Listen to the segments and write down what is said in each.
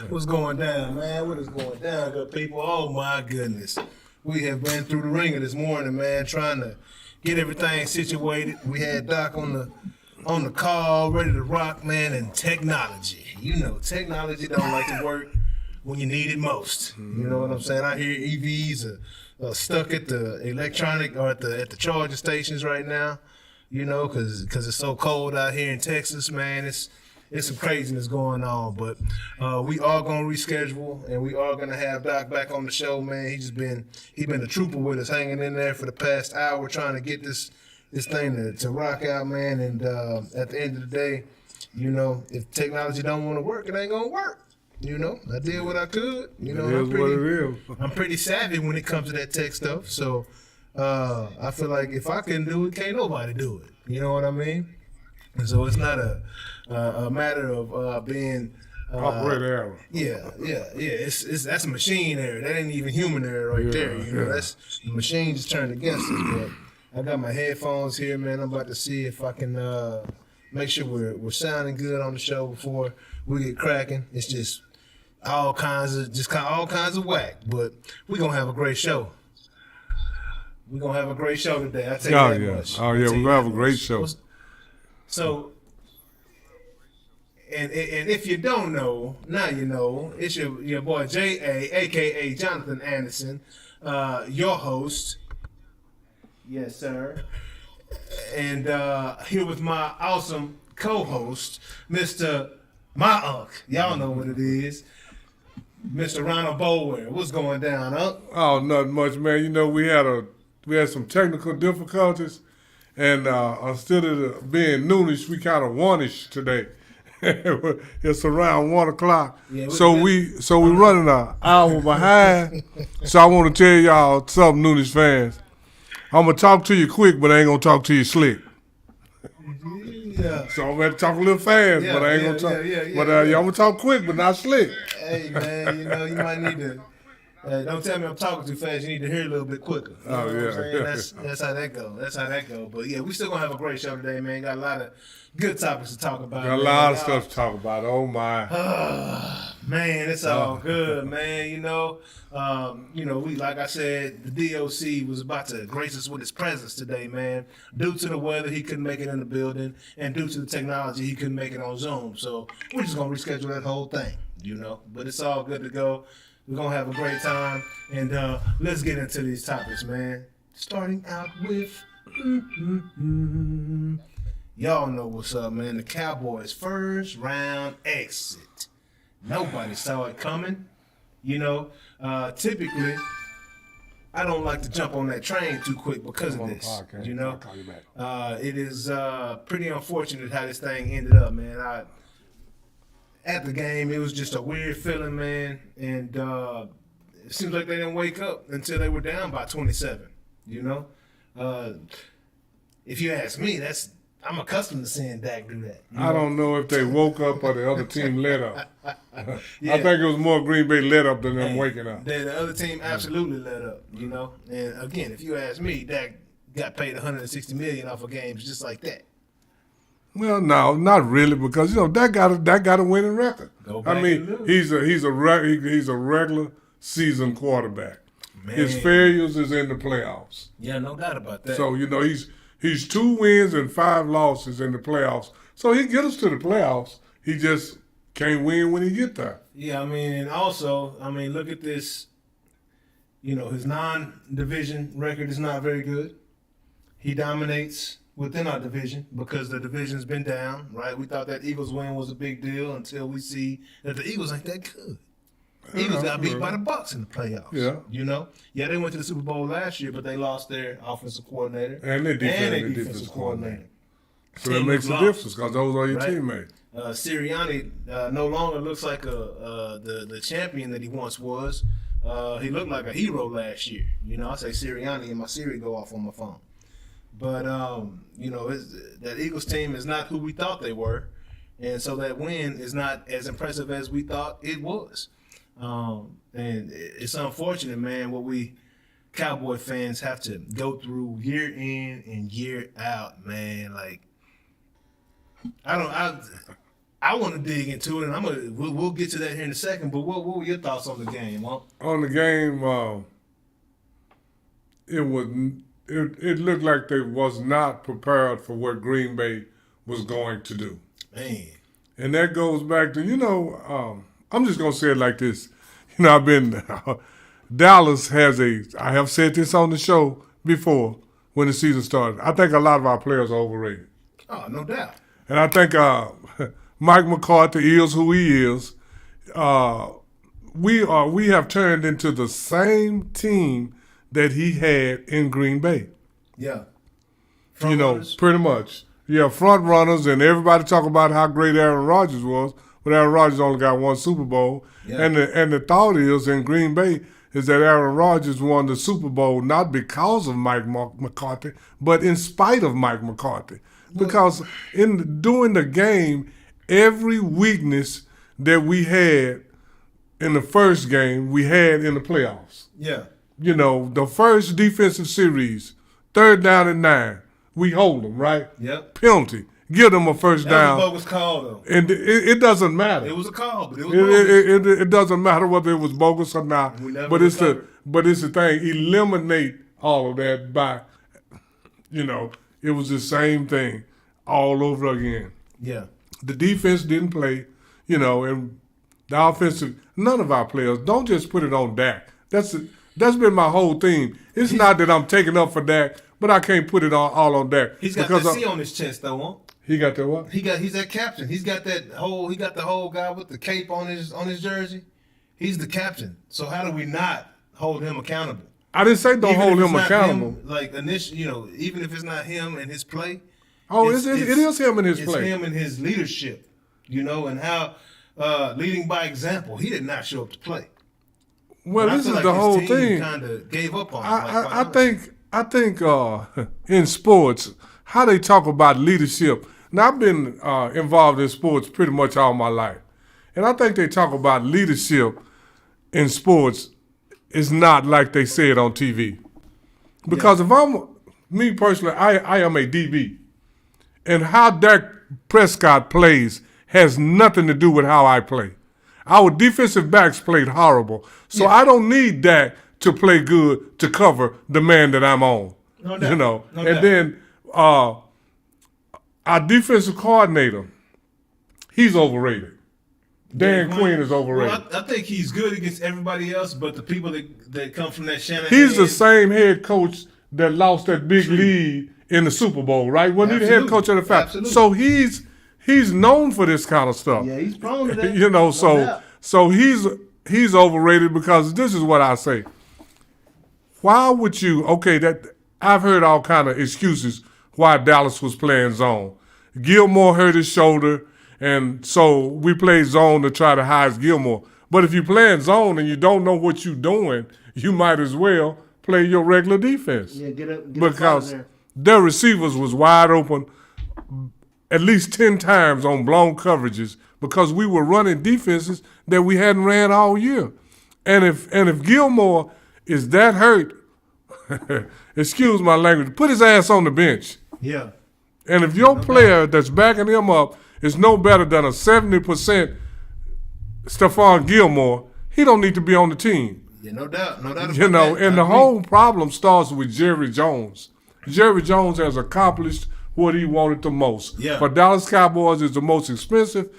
What's going down, man? What is going down, good people? Oh my goodness. We have been through the ringer this morning, man, trying to get everything situated. We had Doc on the call, ready to rock, man, and technology. You know, technology don't like to work when you need it most. You know what I'm saying? I hear EVs are stuck at the electronic or at the charging stations right now, you know, because it's so cold out here in Texas, man. It's some craziness going on, but we are gonna reschedule, and we are gonna have Doc back on the show, man. He's been a trooper with us, hanging in there for the past hour, trying to get this thing to rock out, man. And at the end of the day, you know, if technology don't want to work, it ain't gonna work. You know, I did what I could. You know, I'm pretty savvy when it comes to that tech stuff. So I feel like if I can do it, can't nobody do it. You know what I mean? And so it's not a matter of being operator error. Yeah. It's that's a machine error. That ain't even human error right there. You know, that's the machine just turned against us. But I got my headphones here, man. I'm about to see if I can make sure we're sounding good on the show before we get cracking. It's just all kinds of whack. But we're gonna have a great show. We're gonna have a great show today. I tell you that much. Oh yeah, we're gonna have a great show. So, and if you don't know, now you know. It's your boy J.A., a.k.a. Jonathan Anderson, your host. Yes, sir. And here with my awesome co-host, Mr. My Unc. Y'all know what it is. Mr. Ronald Bower. What's going down, Unc? Oh, nothing much, man. You know, we had some technical difficulties. And instead of being noonish, we kind of one-ish today. It's around 1 o'clock. Yeah, so we running an hour behind. So I want to tell y'all something, Noonish fans. I'm going to talk to you quick, but I ain't going to talk to you slick. Yeah. So I'm going to talk a little fast, but I ain't going to talk. But y'all going to talk quick, but not slick. Hey, man, you know, you might need to. Don't tell me I'm talking too fast. You need to hear a little bit quicker. You know what I'm saying? That's how that go. But yeah, we still gonna have a great show today, man. Got a lot of good topics to talk about. Got a lot of stuff to talk about. Oh my. Man, it's all good, man. You know, we, like I said, the DOC was about to grace us with his presence today, man. Due to the weather, he couldn't make it in the building, and due to the technology, he couldn't make it on Zoom. So we're just gonna reschedule that whole thing, you know. But it's all good to go. We're going to have a great time, and let's get into these topics, man. Starting out with, y'all know what's up, man. The Cowboys' first round exit. Nobody saw it coming. You know, typically, I don't like to jump on that train too quick because of this. You know, it is pretty unfortunate how this thing ended up, man. At the game, it was just a weird feeling, man, and it seems like they didn't wake up until they were down by 27, you know? If you ask me, I'm accustomed to seeing Dak do that. I don't know if they woke up or the other team let up. Yeah. I think it was more Green Bay let up than them waking up. The other team absolutely let up, you know? And again, if you ask me, Dak got paid $160 million off of games just like that. Well, no, not really, because you know that got a winning record. I mean, he's a regular season quarterback. Man. His failures is in the playoffs. Yeah, no doubt about that. So you know he's 2 wins and 5 losses in the playoffs. So he get us to the playoffs. He just can't win when he get there. Yeah, I mean, and also, look at this. You know, his non-division record is not very good. He dominates within our division because the division's been down, right? We thought that Eagles win was a big deal until we see that the Eagles ain't that good. Eagles got beat by the Bucs in the playoffs. Yeah. You know? Yeah, they went to the Super Bowl last year, but they lost their offensive coordinator and their defensive coordinator. So that makes a difference because those are your teammates. Sirianni no longer looks like the champion that he once was. He looked like a hero last year. You know, I say Sirianni and my Siri go off on my phone. But, you know, that Eagles team is not who we thought they were. And so that win is not as impressive as we thought it was. And it's unfortunate, man, what we Cowboy fans have to go through year in and year out, man. Like, I want to dig into it, and we'll get to that here in a second. But what were your thoughts on the game, Monk? On the game, it looked like they was not prepared for what Green Bay was going to do. Man. And that goes back to, I'm just going to say it like this. I've been, Dallas I have said this on the show before when the season started. I think a lot of our players are overrated. Oh, no doubt. And I think Mike McCarthy is who he is. We have turned into the same team that he had in Green Bay. Yeah. Pretty much. Yeah, front runners, and everybody talk about how great Aaron Rodgers was, but Aaron Rodgers only got one Super Bowl. Yeah. And the thought is in Green Bay is that Aaron Rodgers won the Super Bowl not because of Mike McCarthy, but in spite of Mike McCarthy. Because during the game, every weakness that we had in the first game, we had in the playoffs. Yeah. The first defensive series, 3rd down and 9, we hold them, right? Yep. Penalty. Give them a first down. That was a bogus call, though. And it doesn't matter. It was a call, but it was bogus. It doesn't matter whether it was bogus or not. But it's the thing. Eliminate all of that by, it was the same thing all over again. Yeah. The defense didn't play, and the offensive, none of our players, don't just put it on Dak. That's been my whole theme. It's not that I'm taking up for Dak, but I can't put it all on Dak. He's got that C on his chest, though, huh? He got that what? He's that captain. He got the whole guy with the cape on his jersey. He's the captain. So how do we not hold him accountable? I didn't say don't hold him accountable. Even if it's not him and his play. Oh, it is him and his play. It's him and his leadership, and how leading by example. He did not show up to play. Well, this is the whole thing. Kind of gave up on. I think in sports, how they talk about leadership. Now, I've been involved in sports pretty much all my life, and I think they talk about leadership in sports is not like they say it on TV. Because if me personally, I am a DB, and how Dak Prescott plays has nothing to do with how I play. Our defensive backs played horrible. So I don't need Dak to play good to cover the man that I'm on. No doubt. No doubt. Then our defensive coordinator, he's overrated. Dan Quinn is overrated. Well, I think he's good against everybody else, but the people that come from that Shanahan. He's the same head coach that lost that big lead in the Super Bowl, right? Wasn't he the head coach of the Falcons? So he's known for this kind of stuff. Yeah, he's prone to that. So he's overrated because this is what I say. Why would you? Okay, that I've heard all kind of excuses why Dallas was playing zone. Gilmore hurt his shoulder, and so we played zone to try to hide Gilmore. But if you're playing zone and you don't know what you're doing, you might as well play your regular defense. Yeah, get up because there. Their receivers was wide open at least 10 times on blown coverages because we were running defenses that we hadn't ran all year. And if Gilmore is that hurt, excuse my language, put his ass on the bench. Yeah. And if your player that's backing him up is no better than a 70% Stephon Gilmore, he don't need to be on the team. Yeah, no doubt. No doubt about that. And the whole problem starts with Jerry Jones. Jerry Jones has accomplished what he wanted the most. Yeah. But Dallas Cowboys is the most expensive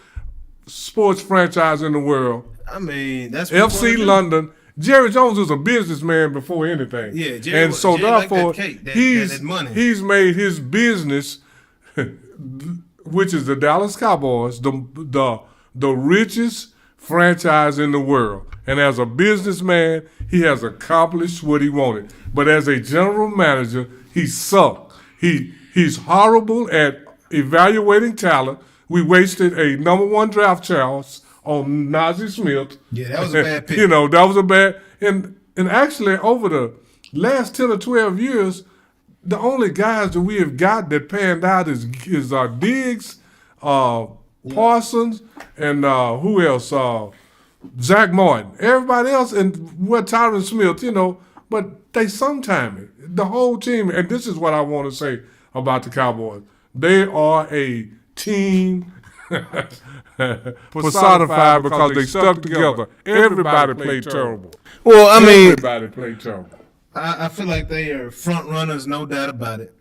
sports franchise in the world. I mean, that's what FC London. Jerry Jones is a businessman before anything. Yeah, Jerry, and so Jerry therefore like that cake, that money. He's made his business, which is the Dallas Cowboys, the richest franchise in the world. And as a businessman, he has accomplished what he wanted. But as a general manager, he sucked. He's horrible at evaluating talent. We wasted a number 1 draft choice on Najee Smith. Yeah, that was a bad pick. That was a bad. And actually, over the last 10 or 12 years, the only guys that we have got that panned out is Diggs, Parsons, and who else? Zach Martin. Everybody else, and Tyron Smith, but but they sometime it. The whole team, and this is what I want to say about the Cowboys. They are a team personified because they stuck together. Everybody played terrible. Well, I mean, Everybody played terrible. I feel like they are front runners, no doubt about it.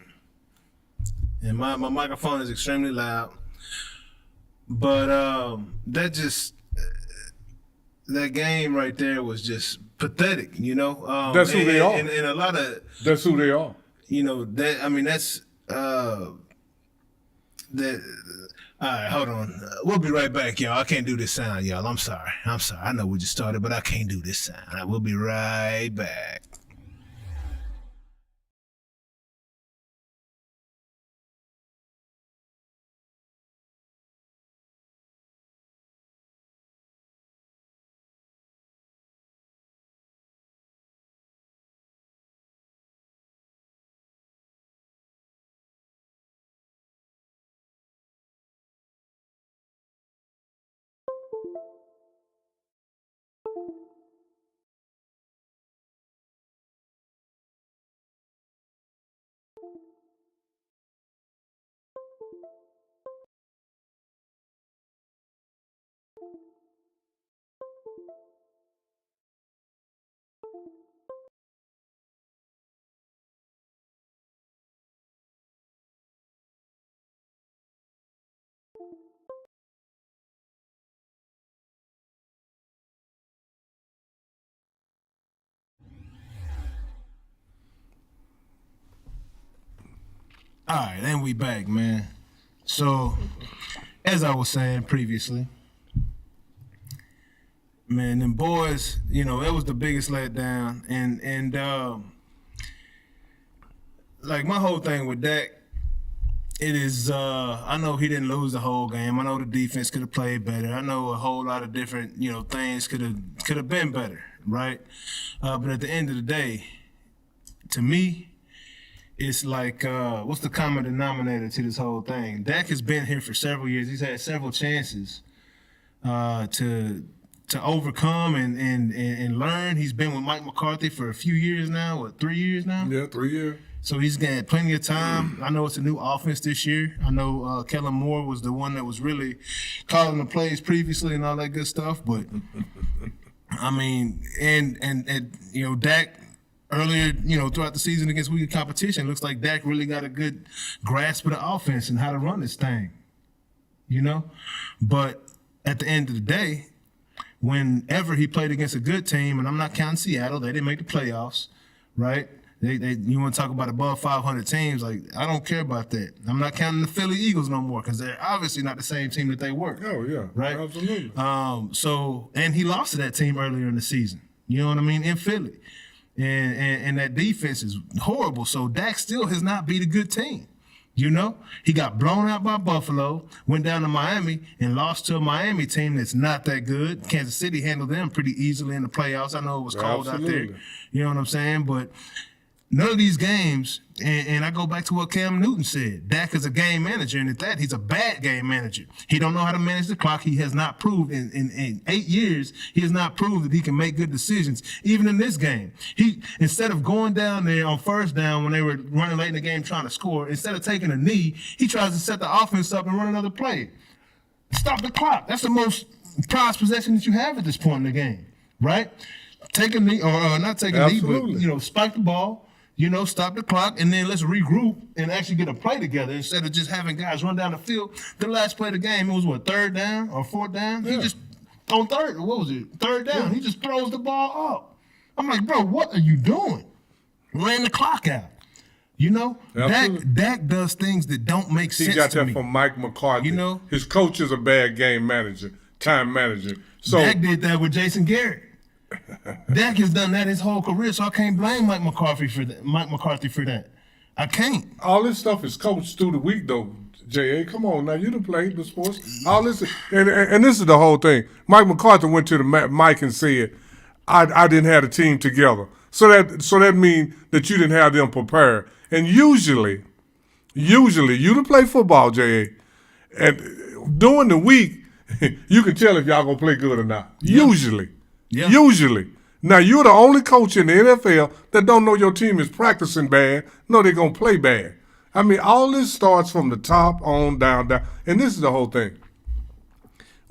And my microphone is extremely loud. But that game right there was just pathetic, you know. That's who they are. And a lot of That's who they are. you know that I mean that's that. All right, hold on. We'll be right back, y'all. I can't do this sound, y'all. I'm sorry. I know we just started, but I can't do this sound. We'll be right back. All right, and we back, man. So, as I was saying previously, man, them boys, you know, that was the biggest letdown. And like my whole thing with Dak, it is I know he didn't lose the whole game. I know the defense could have played better. I know a whole lot of different, you know, things could have been better, right? But at the end of the day, to me, it's like, what's the common denominator to this whole thing? Dak has been here for several years. He's had several chances to overcome and learn. He's been with Mike McCarthy for a few years now, what, 3 years now? Yeah, 3 years. So he's got plenty of time. I know it's a new offense this year. I know Kellen Moore was the one that was really calling the plays previously and all that good stuff. But, I mean, and you know, Dak, earlier, you know, throughout the season against weaker competition, looks like Dak really got a good grasp of the offense and how to run this thing, you know? But at the end of the day, whenever he played against a good team, and I'm not counting Seattle, they didn't make the playoffs, right? You want to talk about above 500 teams, like, I don't care about that. I'm not counting the Philly Eagles no more because they're obviously not the same team that they were. Oh, yeah. Right? Absolutely. So, and he lost to that team earlier in the season, you know what I mean, in Philly. And that defense is horrible. So Dak still has not beat a good team. You know, he got blown out by Buffalo, went down to Miami and lost to a Miami team that's not that good. Kansas City handled them pretty easily in the playoffs. I know it was cold out there. You know what I'm saying? But none of these games, and I go back to what Cam Newton said, Dak is a game manager, and at that, he's a bad game manager. He don't know how to manage the clock. He has not proved in 8 years, he has not proved that he can make good decisions, even in this game. He, instead of going down there on first down when they were running late in the game trying to score, instead of taking a knee, he tries to set the offense up and run another play. Stop the clock. That's the most prized possession that you have at this point in the game, right? Take a knee, or not take a knee, but, you know, spike the ball. You know, stop the clock, and then let's regroup and actually get a play together instead of just having guys run down the field. The last play of the game, it was what, third down or fourth down? Yeah. He just, on third down, he just throws the ball up. I'm like, bro, what are you doing? Ran the clock out. You know, Dak does things that don't make sense to me. He got that from Mike McCarthy. You know? His coach is a bad game manager, time manager. So Dak did that with Jason Garrett. Dak has done that his whole career, so I can't blame Mike McCarthy for that. I can't. All this stuff is coached through the week, though. J.A., come on now, you done played the sports. All this, and this is the whole thing. Mike McCarthy went to the mic and said, "I didn't have the team together." So that means that you didn't have them prepared. And usually you done play football, J.A., and during the week you can tell if y'all gonna play good or not. Yeah. Usually. Now, you're the only coach in the NFL that don't know your team is practicing bad, no, they're going to play bad. I mean, all this starts from the top on down. And this is the whole thing.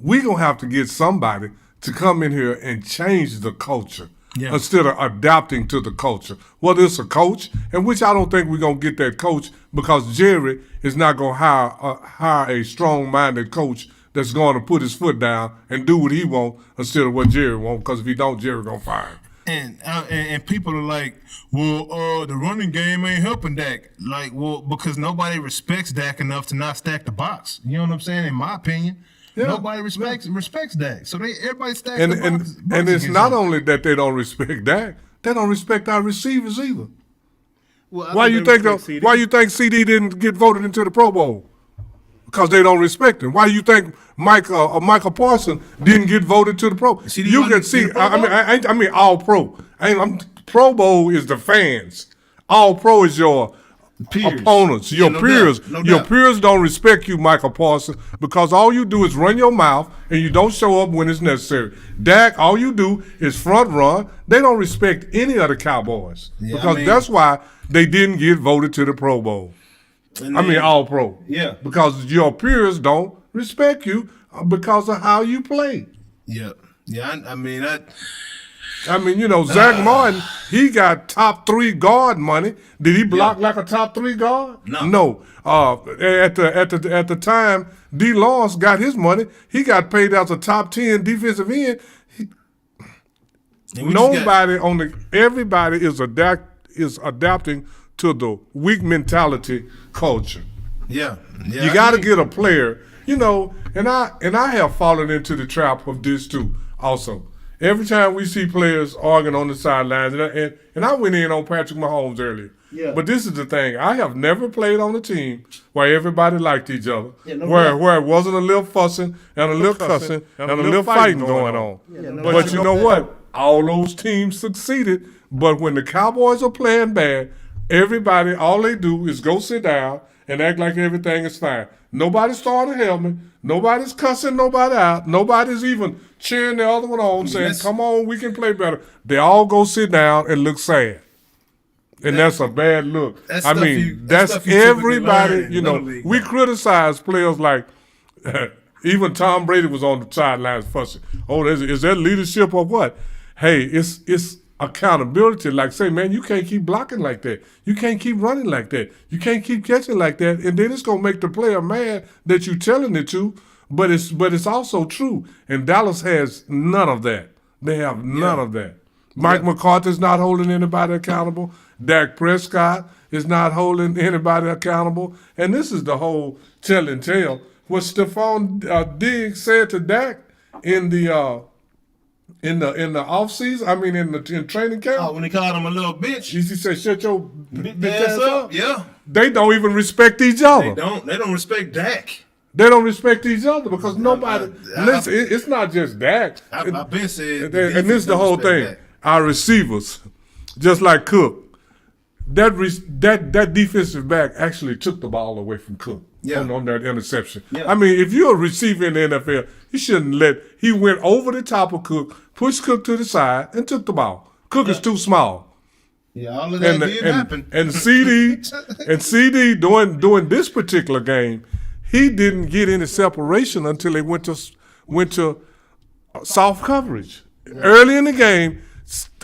We're going to have to get somebody to come in here and change the culture instead of adapting to the culture. Whether it's a coach, and which I don't think we're going to get that coach because Jerry is not going to hire a strong-minded coach that's going to put his foot down and do what he wants instead of what Jerry wants, because if he don't, Jerry going to fire him. And people are like, well, the running game ain't helping Dak. Like, well, because nobody respects Dak enough to not stack the box. You know what I'm saying? In my opinion. Yeah. Nobody respects Dak. So everybody stacks the box. And it's not only that they don't respect Dak, they don't respect our receivers either. Well, why you think CD didn't get voted into the Pro Bowl? Because they don't respect him. Why do you think Michael Parsons didn't get voted to the Pro? You can see. I mean, all Pro. Pro Bowl is the fans. All Pro is your peers. Opponents, your peers. Your peers don't respect you, Michael Parsons, because all you do is run your mouth and you don't show up when it's necessary. Dak, all you do is front run. They don't respect any of the Cowboys because that's why they didn't get voted to the Pro Bowl. All Pro. Yeah. Because your peers don't respect you because of how you play. Yeah. Yeah. Zach Martin, he got top 3 guard money. Did he block like a top 3 guard? No. At the time D. Lawrence got his money, he got paid as a top 10 defensive end. Everybody is adapting to the weak mentality culture. Yeah. You got to get a player, and I have fallen into the trap of this too also. Every time we see players arguing on the sidelines, and I went in on Patrick Mahomes earlier. Yeah. But this is the thing. I have never played on a team where everybody liked each other, where it wasn't a little fussing and a little cussing and a little fighting going on. But you know what? All those teams succeeded. But when the Cowboys are playing bad, everybody, all they do is go sit down and act like everything is fine. Nobody's throwing a helmet. Nobody's cussing nobody out. Nobody's even cheering the other one on, saying, come on, we can play better. They all go sit down and look sad. And that's a bad look. That's everybody, we criticize players like, even Tom Brady was on the sidelines fussing. Oh, is that leadership or what? Hey, it's accountability. Like, say, man, you can't keep blocking like that. You can't keep running like that. You can't keep catching like that. And then it's going to make the player mad that you're telling it to, but it's also true. And Dallas has none of that. They have none of that. Mike McCarthy's not holding anybody accountable. Dak Prescott is not holding anybody accountable. And this is the whole telling tale. What Stephon Diggs said to Dak in the offseason, in training camp. Oh, when he called him a little bitch. He said, shut your bitch ass up. Yeah. They don't even respect each other. They don't respect Dak. They don't respect each other because nobody. Listen, it's not just Dak. I've been saying. And this is the whole thing. Dak. Our receivers, just like Cook, that defensive back actually took the ball away from Cook on that interception. Yeah. I mean, if you're a receiver in the NFL, you shouldn't he went over the top of Cook, pushed Cook to the side, and took the ball. Cook is too small. Yeah, all of that did happen. And CD during this particular game, he didn't get any separation until they went to soft coverage. Yeah. Early in the game,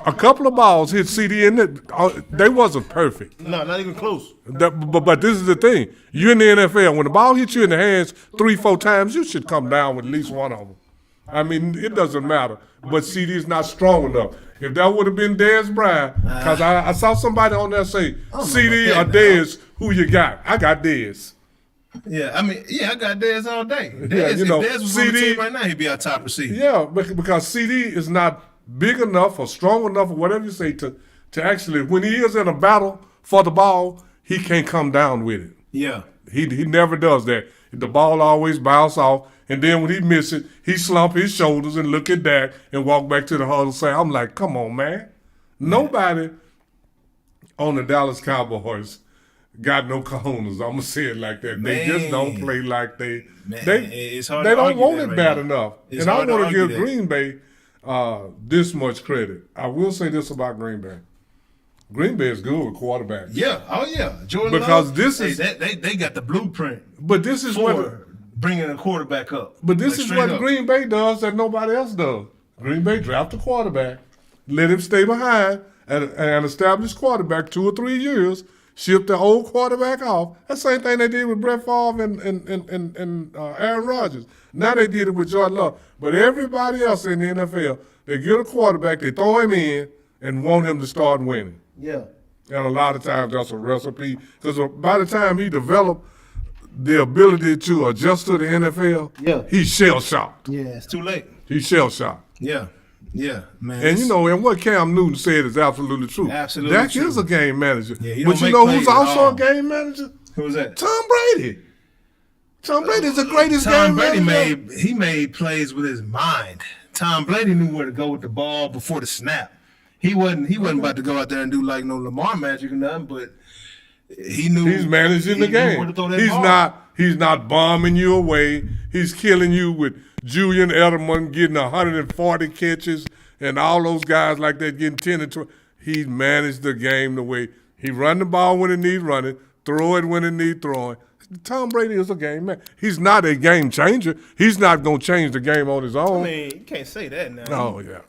a couple of balls hit CD in it. They wasn't perfect. No, not even close. But this is the thing. You're in the NFL. When the ball hits you in the hands 3-4 times, you should come down with at least one of them. I mean, it doesn't matter. But CD is not strong enough. If that would have been Dez Bryant, because I saw somebody on there say, CD or Dez, who you got? I got Dez. Yeah, I got Dez all day. Dez, if Dez was CD, on the team right now, he'd be our top receiver. Yeah, because CD is not big enough or strong enough or whatever you say to actually, when he is in a battle for the ball, he can't come down with it. Yeah. He never does that. The ball always bounce off, and then when he miss it, he slump his shoulders and look at Dak and walk back to the huddle and say, I'm like, come on, man. Nobody on the Dallas Cowboys got no cojones. I'm going to say it like that. They just don't play like they it's hard they to don't argue want that it right bad now. enough. It's and I hard to want to give argue that. Green Bay this much credit. I will say this about Green Bay. Green Bay is good with quarterbacks. Yeah, oh yeah, Jordan. Because Love, this is they got the blueprint. But this is for bringing a quarterback up. But this like is what up. Green Bay does that nobody else does. Green Bay draft a quarterback, let him stay behind, and establish quarterback 2 or 3 years. Ship the old quarterback off. That's the same thing they did with Brett Favre and Aaron Rodgers. Now they did it with Jordan Love. But everybody else in the NFL, they get a quarterback, they throw him in, and want him to start winning. Yeah. And a lot of times that's a recipe. Because by the time he developed the ability to adjust to the NFL, he's shell-shocked. Yeah, it's too late. He's shell-shocked. Yeah. Yeah, man. And and what Cam Newton said is absolutely true. Absolutely Dak true. is a game manager. Yeah, but you know who's also a game manager? Who's that? Tom Brady. Tom Brady is the greatest game manager. Tom Brady made plays with his mind. Tom Brady knew where to go with the ball before the snap. He wasn't about to go out there and do like no Lamar magic or nothing, but he knew he's managing the game. He's not bombing you away. He's killing you with Julian Edelman getting 140 catches and all those guys like that getting 10 and 20. He managed the game the way he run the ball when it needs running, throw it when it needs throwing. Tom Brady is a game man. He's not a game changer. He's not going to change the game on his own. I mean, you can't say that now. Oh, yeah.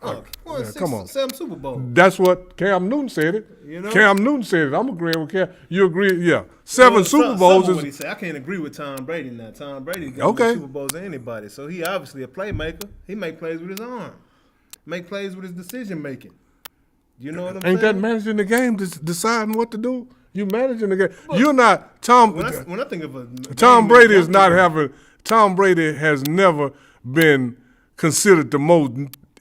Come on. 7 Super Bowls. That's what Cam Newton said it. You know? Cam Newton said it. I'm agreeing with Cam. You agree? Yeah. 7 Super Bowls is. What he said. I can't agree with Tom Brady now. Tom Brady got more Super Bowls than anybody. So he obviously a playmaker. He make plays with his arm. Make plays with his decision making. You know what I'm saying? Ain't that managing the game, deciding what to do? You managing the game. You're not Tom. When I think of a Tom Brady is not having. Tom Brady has never been considered the most,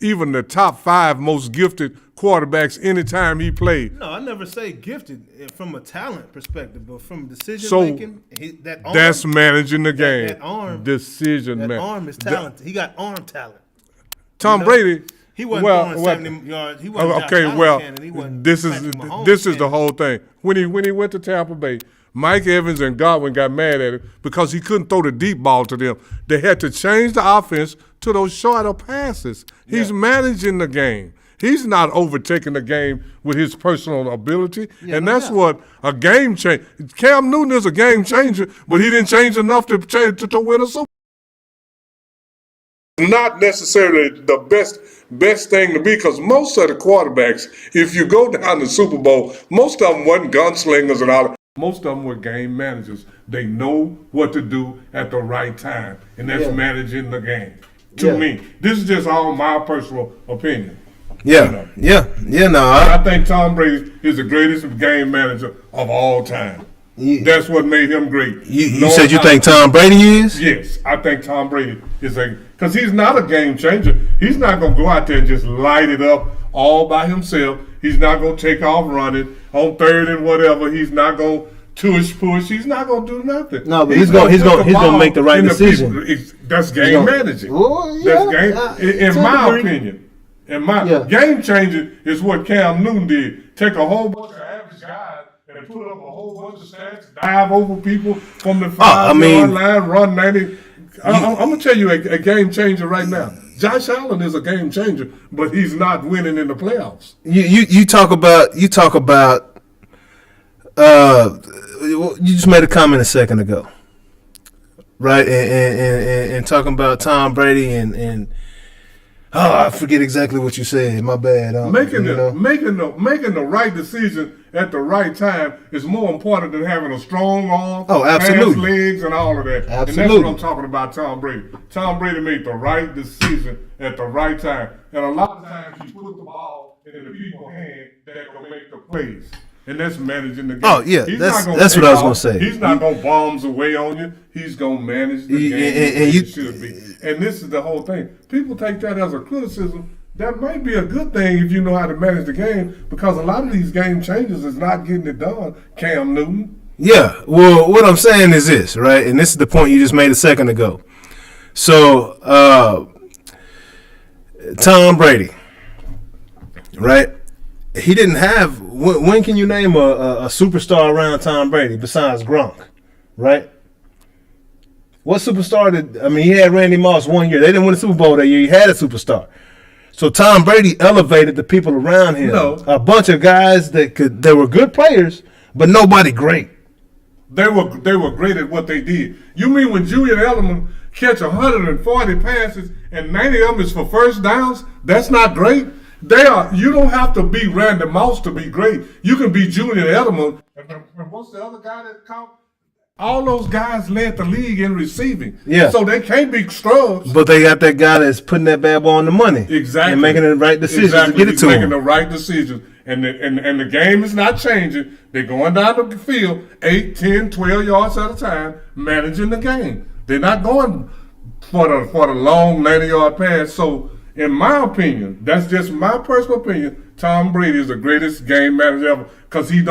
even the top 5 most gifted quarterbacks anytime he played. No, I never say gifted from a talent perspective, but from decision making. That arm, that's managing the game. That arm, decision making. That arm is talented. He got arm talent. Tom Brady. He wasn't going 70 yards. He wasn't this is the whole thing. When he went to Tampa Bay, Mike Evans and Godwin got mad at him because he couldn't throw the deep ball to them. They had to change the offense to those shorter passes. He's managing the game. He's not overtaking the game with his personal ability, and that's what a game change. Cam Newton is a game changer, but he didn't change enough to win a Super Bowl. Not necessarily the best thing to be, because most of the quarterbacks, if you go down the Super Bowl, most of them wasn't gunslingers and all that. Most of them were game managers. They know what to do at the right time, and that's managing the game. To me, this is just all my personal opinion. No. I think Tom Brady is the greatest game manager of all time. That's what made him great. You said you think Tom Brady is? Yes, I think Tom Brady is because he's not a game changer. He's not going to go out there and just light it up all by himself. He's not going to take off running on third and whatever. He's not going to push. He's not going to do nothing. No, but he's going to make the right decision. That's game managing. That's game. In my opinion, game changing is what Cam Newton did. Take a whole bunch of average guys and put up a whole bunch of stats, dive over people from the 5-yard line, run 90. I'm going to tell you a game changer right now. Josh Allen is a game changer, but he's not winning in the playoffs. You talk about you just made a comment a second ago, right? And talking about Tom Brady and I forget exactly what you said. My bad. Making the right decision at the right time is more important than having a strong arm, fast legs, and all of that. Absolutely. And that's what I'm talking about, Tom Brady. Tom Brady made the right decision at the right time. And a lot of times he put the ball in the people's hand that will make the plays. And that's managing the game. Oh, yeah. That's what I was going to say. He's not going to bombs away on you. He's going to manage the game and should be. And this is the whole thing. People take that as a criticism. That might be a good thing if you know how to manage the game, because a lot of these game changers is not getting it done. Cam Newton. Yeah. Well, what I'm saying is this, right? And this is the point you just made a second ago. So, Tom Brady, right? He didn't have. When can you name a superstar around Tom Brady besides Gronk, right? What superstar he had Randy Moss 1 year. They didn't win a Super Bowl that year. He had a superstar. So Tom Brady elevated the people around him. No. A bunch of guys that were good players, but nobody great. They were great at what they did. You mean when Julian Edelman catch 140 passes and 90 of them is for first downs? That's not great. You don't have to be Randy Moss to be great. You can be Julian Edelman. And what's the other guy that caught? All those guys led the league in receiving. Yeah. So they can't be scrubs. But they got that guy that's putting that bad boy on the money. Exactly. And making the right decisions to get it He's to making him. the right decisions. And the game is not changing. They're going down the field 8, 10, 12 yards at a time, managing the game. They're not going for the long 90-yard pass. So, in my opinion, that's just my personal opinion, Tom Brady is the greatest game manager ever because he's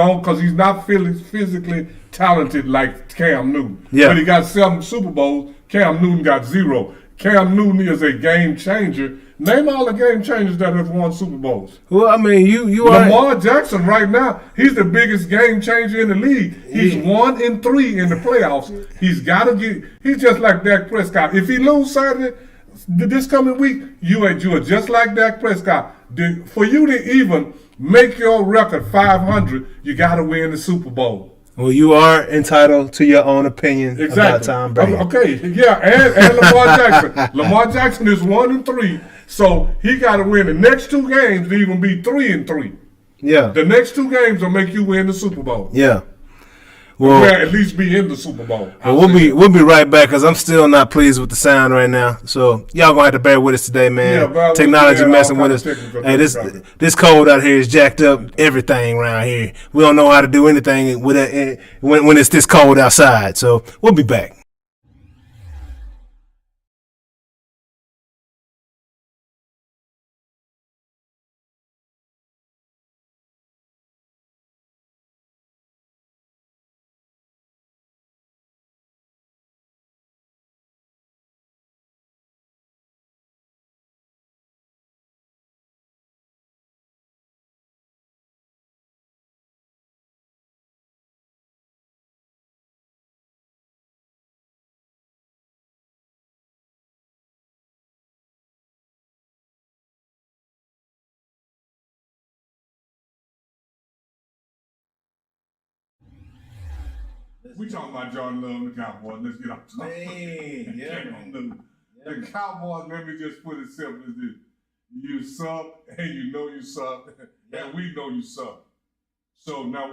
not physically talented like Cam Newton. Yeah. But he got 7 Super Bowls. Cam Newton got 0. Cam Newton is a game changer. Name all the game changers that have won Super Bowls. Well, I mean, you are Lamar Jackson right now, he's the biggest game changer in the league. He's 1-3 in the playoffs. He's just like Dak Prescott. If he lose Saturday, this coming week, you are just like Dak Prescott. For you to even make your record 500, you got to win the Super Bowl. Well, you are entitled to your own opinion about Tom Brady. Okay, yeah, and Lamar Jackson. Lamar Jackson is 1-3, so he got to win the next 2 games to even be 3-3. Yeah. The next 2 games will make you win the Super Bowl. Yeah. Well, at least be in the Super Bowl. We'll be right back because I'm still not pleased with the sound right now. So y'all gonna have to bear with us today, man. Yeah, Technology messing with us. Hey, this cold out here is jacked up everything around here. We don't know how to do anything with it when it's this cold outside. So we'll be back. We talking about Jordan Love and the Cowboys. Let's get off topic. Man, The Cowboys, let me just put it simple as this. You suck, and you know you suck, and we know you suck. So now